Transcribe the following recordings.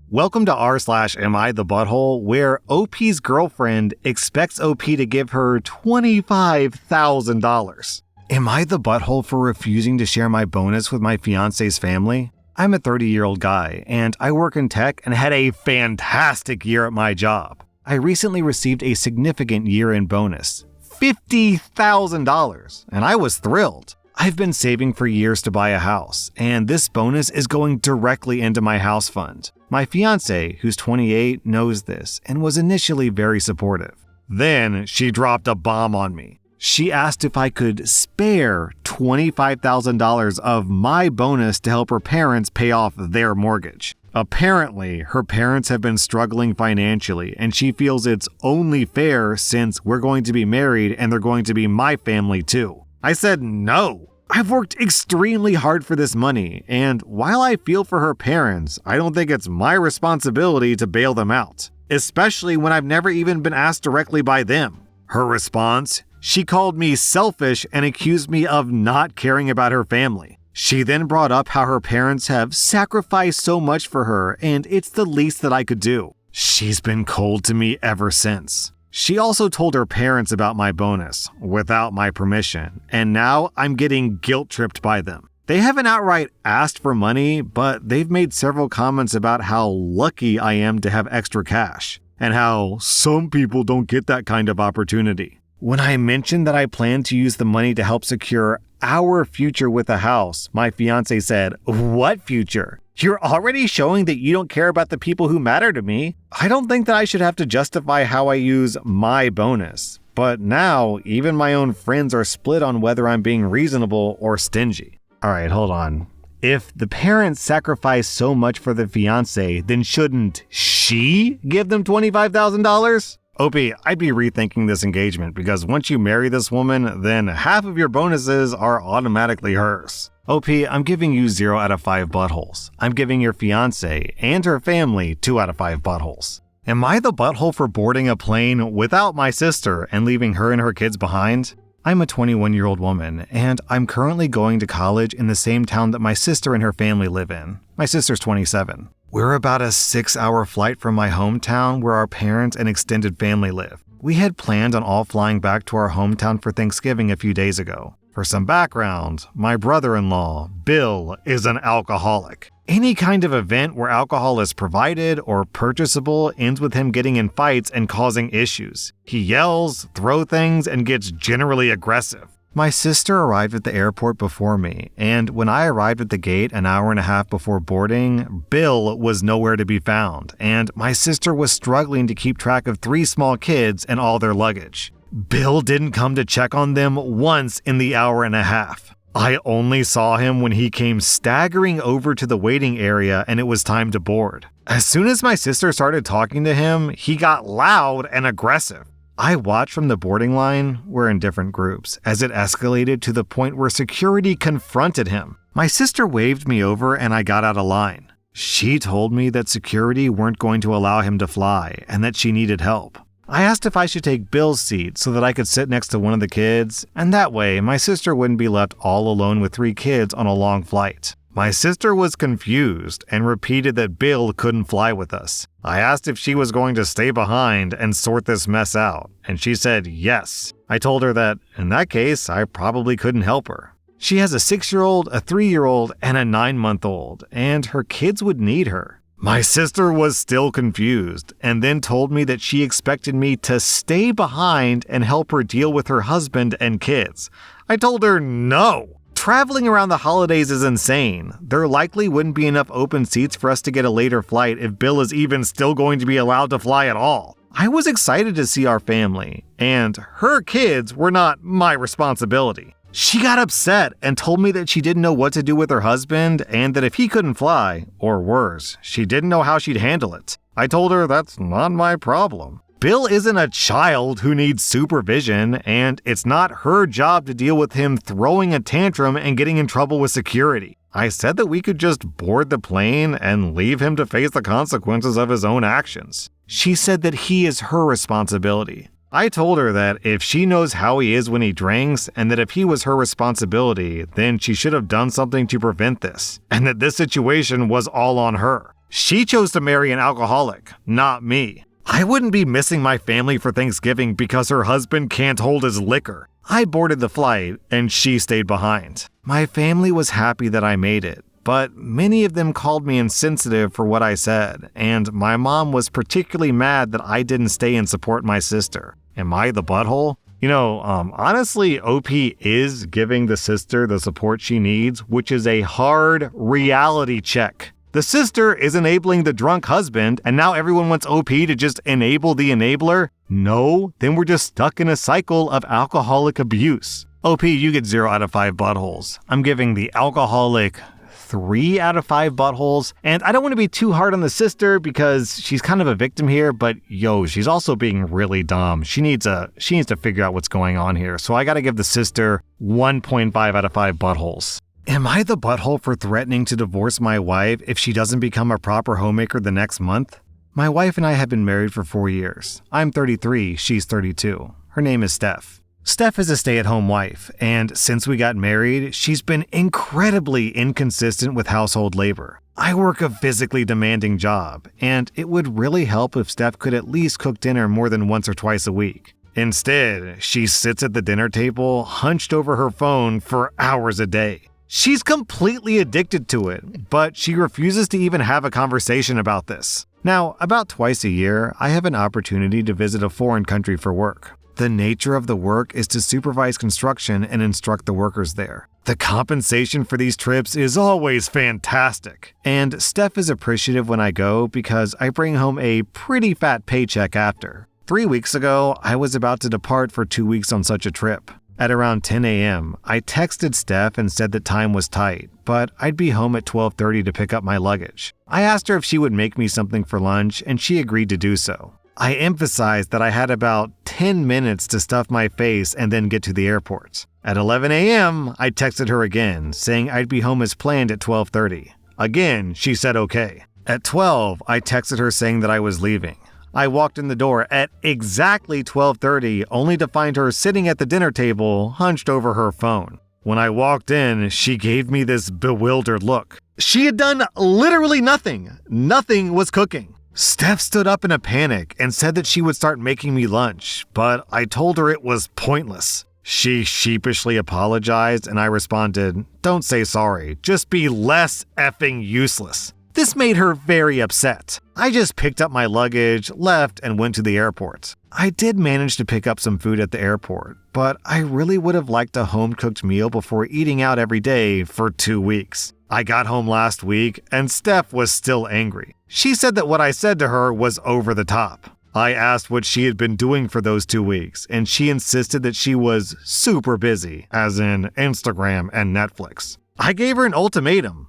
Welcome to r/slash Am I the Butthole, where OP's girlfriend expects OP to give her $25,000. Am I the butthole for refusing to share my bonus with my fiance's family? I'm a 30-year-old guy, and I work in tech and had a fantastic year at my job. I recently received a significant year-end bonus, $50,000, and I was thrilled. I've been saving for years to buy a house, and this bonus is going directly into my house fund. My fiancé, who's 28, knows this and was initially very supportive. Then she dropped a bomb on me. She asked if I could spare $25,000 of my bonus to help her parents pay off their mortgage. Apparently, her parents have been struggling financially, and she feels it's only fair since we're going to be married and they're going to be my family too. I said no. I've worked extremely hard for this money, and while I feel for her parents, I don't think it's my responsibility to bail them out, especially when I've never even been asked directly by them. Her response? She called me selfish and accused me of not caring about her family. She then brought up how her parents have sacrificed so much for her, and it's the least that I could do. She's been cold to me ever since. She also told her parents about my bonus, without my permission, and now I'm getting guilt-tripped by them. They haven't outright asked for money, but they've made several comments about how lucky I am to have extra cash, and how some people don't get that kind of opportunity. When I mentioned that I plan to use the money to help secure our future with a house, my fiancé said, "What future? You're already showing that you don't care about the people who matter to me. I don't think that I should have to justify how I use my bonus. But now, even my own friends are split on whether I'm being reasonable or stingy." Alright, hold on. If the parents sacrifice so much for the fiancé, then shouldn't she give them $25,000? OP, I'd be rethinking this engagement because once you marry this woman, then half of your bonuses are automatically hers. OP, I'm giving you 0 out of 5 buttholes. I'm giving your fiancé and her family 2 out of 5 buttholes. Am I the butthole for boarding a plane without my sister and leaving her and her kids behind? I'm a 21-year-old woman, and I'm currently going to college in the same town that my sister and her family live in. My sister's 27. We're about a 6-hour flight from my hometown where our parents and extended family live. We had planned on all flying back to our hometown for Thanksgiving a few days ago. For some background, my brother-in-law, Bill, is an alcoholic. Any kind of event where alcohol is provided or purchasable ends with him getting in fights and causing issues. He yells, throws things, and gets generally aggressive. My sister arrived at the airport before me, and when I arrived at the gate an hour and a half before boarding, Bill was nowhere to be found, and my sister was struggling to keep track of 3 small kids and all their luggage. Bill didn't come to check on them once in the hour and a half. I only saw him when he came staggering over to the waiting area and it was time to board. As soon as my sister started talking to him, he got loud and aggressive. I watched from the boarding line, we're in different groups, as it escalated to the point where security confronted him. My sister waved me over and I got out of line. She told me that security weren't going to allow him to fly and that she needed help. I asked if I should take Bill's seat so that I could sit next to one of the kids, and that way my sister wouldn't be left all alone with 3 kids on a long flight. My sister was confused and repeated that Bill couldn't fly with us. I asked if she was going to stay behind and sort this mess out, and she said yes. I told her that, in that case, I probably couldn't help her. She has a 6-year-old, a 3-year-old, and a 9-month-old, and her kids would need her. My sister was still confused and then told me that she expected me to stay behind and help her deal with her husband and kids. I told her no. Traveling around the holidays is insane. There likely wouldn't be enough open seats for us to get a later flight if Bill is even still going to be allowed to fly at all. I was excited to see our family, and her kids were not my responsibility. She got upset and told me that she didn't know what to do with her husband and that if he couldn't fly, or worse, she didn't know how she'd handle it. I told her that's not my problem. Bill isn't a child who needs supervision, and it's not her job to deal with him throwing a tantrum and getting in trouble with security. I said that we could just board the plane and leave him to face the consequences of his own actions. She said that he is her responsibility. I told her that if she knows how he is when he drinks, and that if he was her responsibility, then she should have done something to prevent this, and that this situation was all on her. She chose to marry an alcoholic, not me. I wouldn't be missing my family for Thanksgiving because her husband can't hold his liquor. I boarded the flight, and she stayed behind. My family was happy that I made it, but many of them called me insensitive for what I said, and my mom was particularly mad that I didn't stay and support my sister. Am I the butthole? Honestly, OP is giving the sister the support she needs, which is a hard reality check. The sister is enabling the drunk husband, and now everyone wants OP to just enable the enabler? No, then we're just stuck in a cycle of alcoholic abuse. OP, you get 0 out of 5 buttholes. I'm giving the alcoholic 3 out of 5 buttholes, and I don't want to be too hard on the sister because she's kind of a victim here, but she's also being really dumb. She needs to figure out what's going on here, so I gotta give the sister 1.5 out of 5 buttholes. Am I the butthole for threatening to divorce my wife if she doesn't become a proper homemaker the next month? My wife and I have been married for 4 years. I'm 33, she's 32. Her name is Steph. Steph is a stay-at-home wife, and since we got married, she's been incredibly inconsistent with household labor. I work a physically demanding job, and it would really help if Steph could at least cook dinner more than once or twice a week. Instead, she sits at the dinner table, hunched over her phone for hours a day. She's completely addicted to it, but she refuses to even have a conversation about this. Now, about twice a year, I have an opportunity to visit a foreign country for work. The nature of the work is to supervise construction and instruct the workers there. The compensation for these trips is always fantastic, and Steph is appreciative when I go because I bring home a pretty fat paycheck after. 3 weeks ago, I was about to depart for 2 weeks on such a trip. At around 10 a.m., I texted Steph and said that time was tight, but I'd be home at 12:30 to pick up my luggage. I asked her if she would make me something for lunch, and she agreed to do so. I emphasized that I had about 10 minutes to stuff my face and then get to the airport. At 11 a.m., I texted her again, saying I'd be home as planned at 12:30. Again, she said okay. At 12, I texted her saying that I was leaving. I walked in the door at exactly 12:30, only to find her sitting at the dinner table, hunched over her phone. When I walked in, she gave me this bewildered look. She had done literally nothing. Nothing was cooking. Steph stood up in a panic and said that she would start making me lunch, but I told her it was pointless. She sheepishly apologized, and I responded, "Don't say sorry, just be less effing useless." This made her very upset. I just picked up my luggage, left, and went to the airport. I did manage to pick up some food at the airport, but I really would have liked a home-cooked meal before eating out every day for 2 weeks. I got home last week, and Steph was still angry. She said that what I said to her was over the top. I asked what she had been doing for those 2 weeks, and she insisted that she was super busy, as in Instagram and Netflix. I gave her an ultimatum.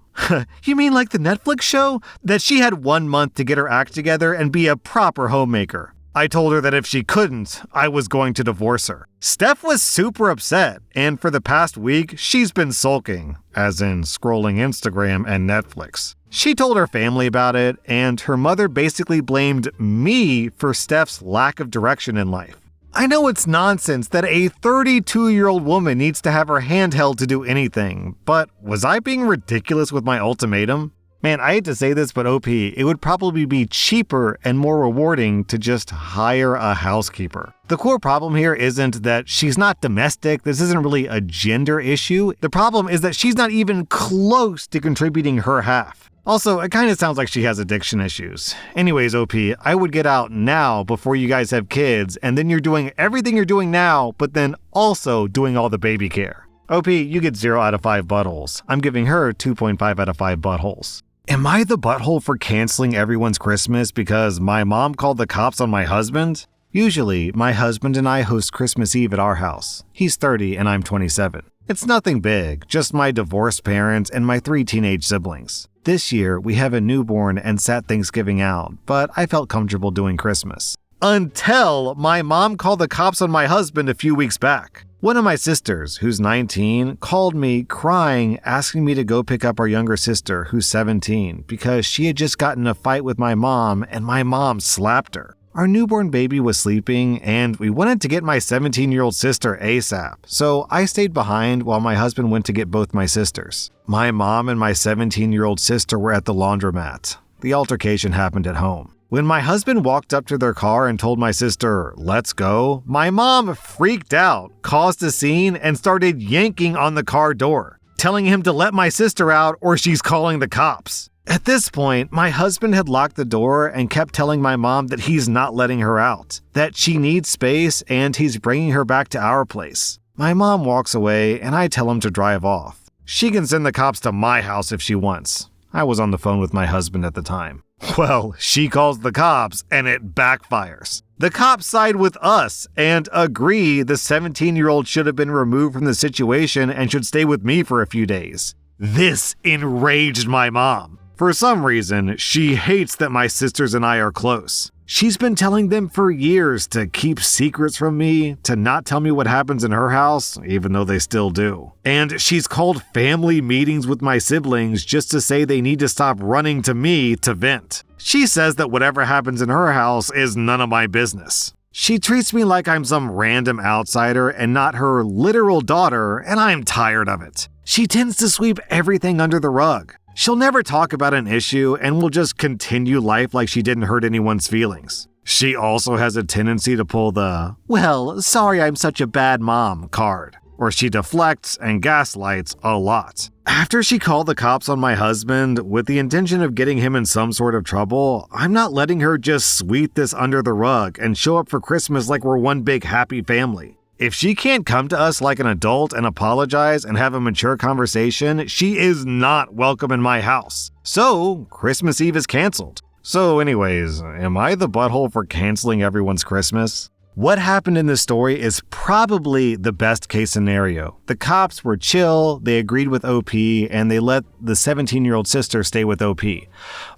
You mean like the Netflix show? That she had 1 month to get her act together and be a proper homemaker. I told her that if she couldn't, I was going to divorce her. Steph was super upset, and for the past week, she's been sulking, as in scrolling Instagram and Netflix. She told her family about it, and her mother basically blamed me for Steph's lack of direction in life. I know it's nonsense that a 32-year-old woman needs to have her hand held to do anything, but was I being ridiculous with my ultimatum? Man, I hate to say this, but OP, it would probably be cheaper and more rewarding to just hire a housekeeper. The core problem here isn't that she's not domestic. This isn't really a gender issue. The problem is that she's not even close to contributing her half. Also, it kind of sounds like she has addiction issues. Anyways, OP, I would get out now before you guys have kids, and then you're doing everything you're doing now, but then also doing all the baby care. OP, you get 0 out of 5 buttholes. I'm giving her 2.5 out of 5 buttholes. Am I the butthole for canceling everyone's Christmas because my mom called the cops on my husband? Usually, my husband and I host Christmas Eve at our house. He's 30 and I'm 27. It's nothing big, just my divorced parents and my 3 teenage siblings. This year, we have a newborn and sat Thanksgiving out, but I felt comfortable doing Christmas. Until my mom called the cops on my husband a few weeks back. One of my sisters, who's 19, called me crying, asking me to go pick up our younger sister, who's 17, because she had just gotten in a fight with my mom and my mom slapped her. Our newborn baby was sleeping, and we wanted to get my 17-year-old sister ASAP, so I stayed behind while my husband went to get both my sisters. My mom and my 17-year-old sister were at the laundromat. The altercation happened at home. When my husband walked up to their car and told my sister, "Let's go," my mom freaked out, caused a scene, and started yanking on the car door, telling him to let my sister out or she's calling the cops. At this point, my husband had locked the door and kept telling my mom that he's not letting her out, that she needs space and he's bringing her back to our place. My mom walks away and I tell him to drive off. She can send the cops to my house if she wants. I was on the phone with my husband at the time. Well, she calls the cops and it backfires. The cops side with us and agree the 17-year-old should have been removed from the situation and should stay with me for a few days. This enraged my mom. For some reason, she hates that my sisters and I are close. She's been telling them for years to keep secrets from me, to not tell me what happens in her house, even though they still do. And she's called family meetings with my siblings just to say they need to stop running to me to vent. She says that whatever happens in her house is none of my business. She treats me like I'm some random outsider and not her literal daughter, and I'm tired of it. She tends to sweep everything under the rug. She'll never talk about an issue and will just continue life like she didn't hurt anyone's feelings. She also has a tendency to pull the, "well, sorry I'm such a bad mom" card, where she deflects and gaslights a lot. After she called the cops on my husband with the intention of getting him in some sort of trouble, I'm not letting her just sweep this under the rug and show up for Christmas like we're one big happy family. If she can't come to us like an adult and apologize and have a mature conversation, she is not welcome in my house. So, Christmas Eve is canceled. So anyways, am I the butthole for canceling everyone's Christmas? What happened in this story is probably the best case scenario. The cops were chill, they agreed with OP, and they let the 17-year-old sister stay with OP.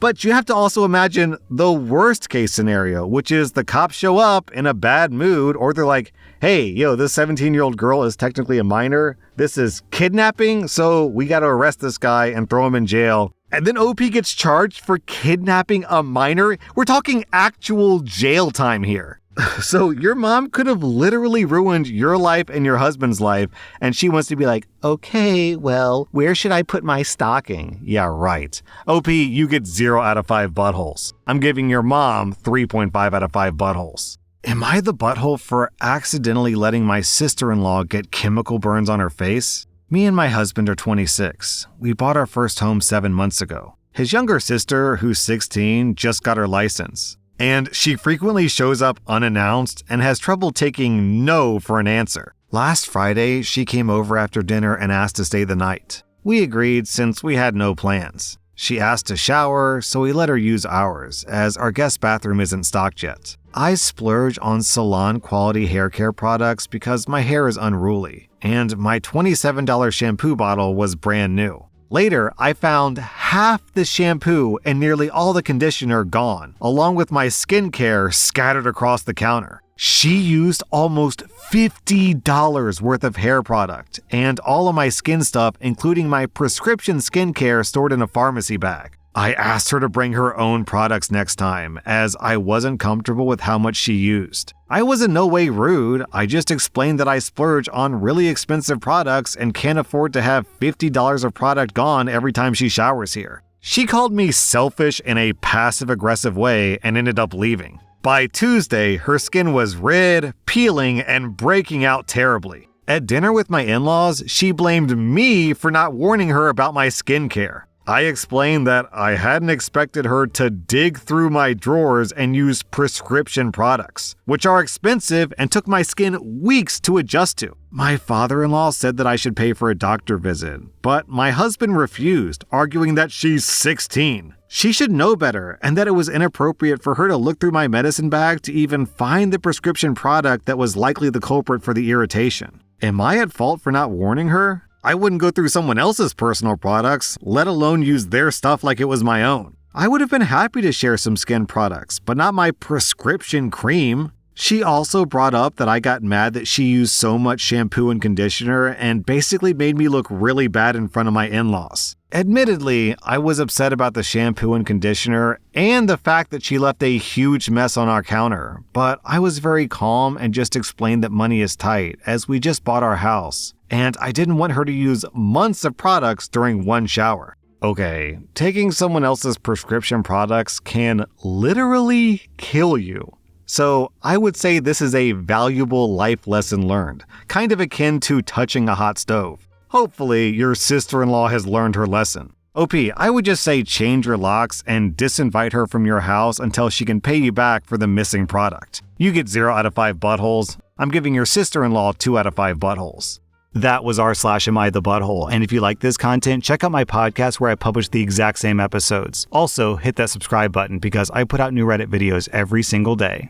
But you have to also imagine the worst case scenario, which is the cops show up in a bad mood, or they're like, "Hey, this 17-year-old girl is technically a minor. This is kidnapping, so we gotta arrest this guy and throw him in jail." And then OP gets charged for kidnapping a minor? We're talking actual jail time here. So your mom could have literally ruined your life and your husband's life, and she wants to be like, "Okay, well, where should I put my stocking?" Yeah, right. OP, you get 0 out of 5 buttholes. I'm giving your mom 3.5 out of 5 buttholes. Am I the butthole for accidentally letting my sister-in-law get chemical burns on her face? Me and my husband are 26. We bought our first home 7 months ago. His younger sister, who's 16, just got her license. And she frequently shows up unannounced and has trouble taking no for an answer. Last Friday, she came over after dinner and asked to stay the night. We agreed since we had no plans. She asked to shower, so we let her use ours, as our guest bathroom isn't stocked yet. I splurge on salon-quality hair care products because my hair is unruly, and my $27 shampoo bottle was brand new. Later, I found half the shampoo and nearly all the conditioner gone, along with my skincare scattered across the counter. She used almost $50 worth of hair product, and all of my skin stuff, including my prescription skincare stored in a pharmacy bag. I asked her to bring her own products next time, as I wasn't comfortable with how much she used. I was in no way rude, I just explained that I splurge on really expensive products and can't afford to have $50 of product gone every time she showers here. She called me selfish in a passive-aggressive way and ended up leaving. By Tuesday, her skin was red, peeling, and breaking out terribly. At dinner with my in-laws, she blamed me for not warning her about my skincare. I explained that I hadn't expected her to dig through my drawers and use prescription products, which are expensive and took my skin weeks to adjust to. My father-in-law said that I should pay for a doctor visit, but my husband refused, arguing that she's 16. She should know better and that it was inappropriate for her to look through my medicine bag to even find the prescription product that was likely the culprit for the irritation. Am I at fault for not warning her? I wouldn't go through someone else's personal products, let alone use their stuff like it was my own. I would have been happy to share some skin products, but not my prescription cream. She also brought up that I got mad that she used so much shampoo and conditioner and basically made me look really bad in front of my in-laws. Admittedly, I was upset about the shampoo and conditioner and the fact that she left a huge mess on our counter, but I was very calm and just explained that money is tight as we just bought our house, and I didn't want her to use months of products during one shower. Okay, taking someone else's prescription products can literally kill you. So I would say this is a valuable life lesson learned, kind of akin to touching a hot stove. Hopefully, your sister-in-law has learned her lesson. OP, I would just say change your locks and disinvite her from your house until she can pay you back for the missing product. You get 0 out of 5 buttholes. I'm giving your sister-in-law 2 out of 5 buttholes. That was rSlash Am I the Butthole, and if you like this content, check out my podcast where I publish the exact same episodes. Also, hit that subscribe button because I put out new Reddit videos every single day.